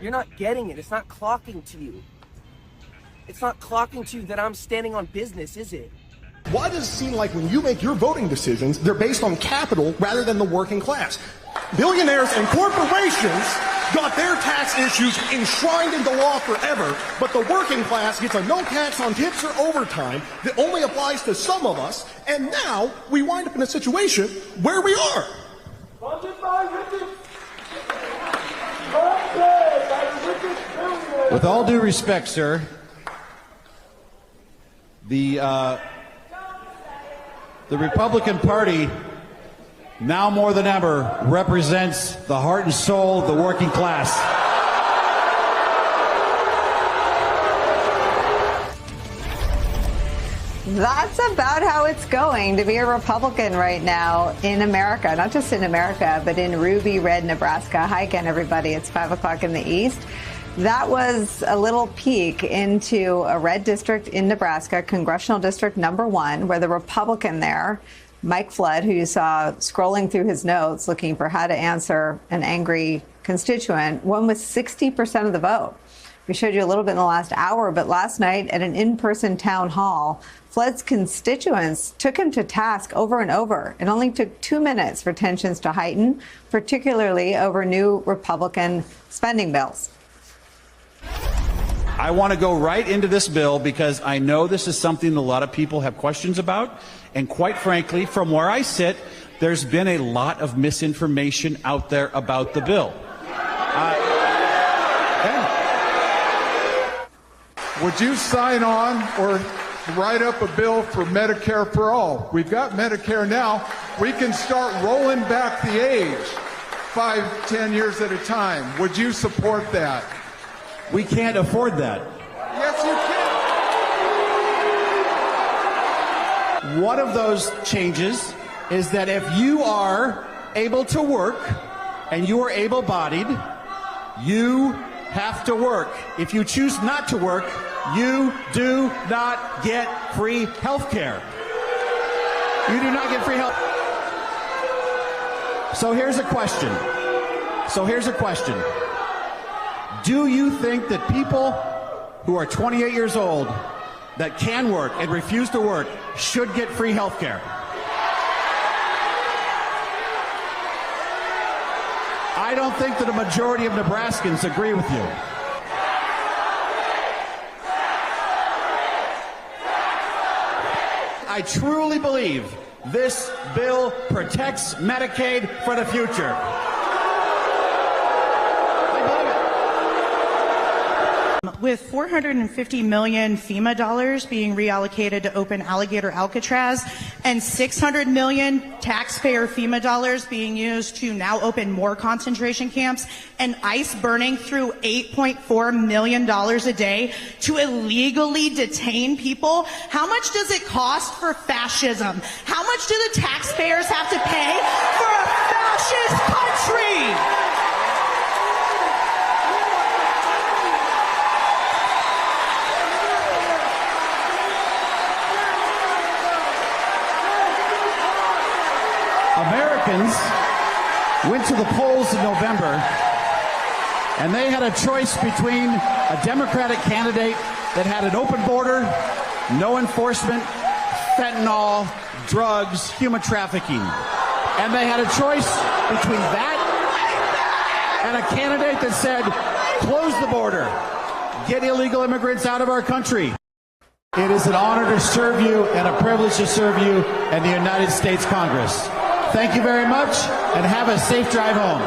You're not getting it. It's not clocking to you. It's not clocking to you that I'm standing on business, is it? Why does it seem like when you make your voting decisions, they're based on capital rather than the working class? Billionaires and corporations got their tax issues enshrined into law forever, but the working class gets a no tax on tips or overtime that only applies to some of us, and now we wind up in a situation where we are. With all due respect, sir, the Republican Party, now more than ever, represents the heart and soul of the working class. That's about how it's going to be a Republican right now in America, not just in America, but in ruby red Nebraska. Hi again, everybody. It's 5 o'clock in the East. That was a little peek into a red district in Nebraska, Congressional District number 1, where the Republican there, Mike Flood, who you saw scrolling through his notes looking for how to answer an angry constituent, won with 60% of the vote. We showed you a little bit in the last hour, but last night at an in-person town hall, Flood's constituents took him to task over and over. It only took 2 minutes for tensions to heighten, particularly over new Republican spending bills. I want to go right into this bill because I know this is something a lot of people have questions about. And quite frankly, from where I sit, there's been a lot of misinformation out there about the bill. Would you sign on or write up a bill for Medicare for all? We've got Medicare now. We can start rolling back the age 5, 10 years at a time. Would you support that? We can't afford that. Yes, you can. One of those changes is that if you are able to work and you are able-bodied, you have to work. If you choose not to work, you do not get free health care. You do not get free health. So here's a question. Do you think that people who are 28 years old that can work and refuse to work should get free health care? I don't think that a majority of Nebraskans agree with you. I truly believe this bill protects Medicaid for the future. With $450 million FEMA dollars being reallocated to open Alligator Alcatraz and $600 million taxpayer FEMA dollars being used to now open more concentration camps and ICE burning through $8.4 million a day to illegally detain people, how much does it cost for fascism? How much do the taxpayers have to pay for a fascist country? Americans went to the polls in November, and they had a choice between a Democratic candidate that had an open border, no enforcement, fentanyl, drugs, human trafficking. And they had a choice between that and a candidate that said, close the border, get illegal immigrants out of our country. It is an honor to serve you and a privilege to serve you in the United States Congress. Thank you very much, and have a safe drive home.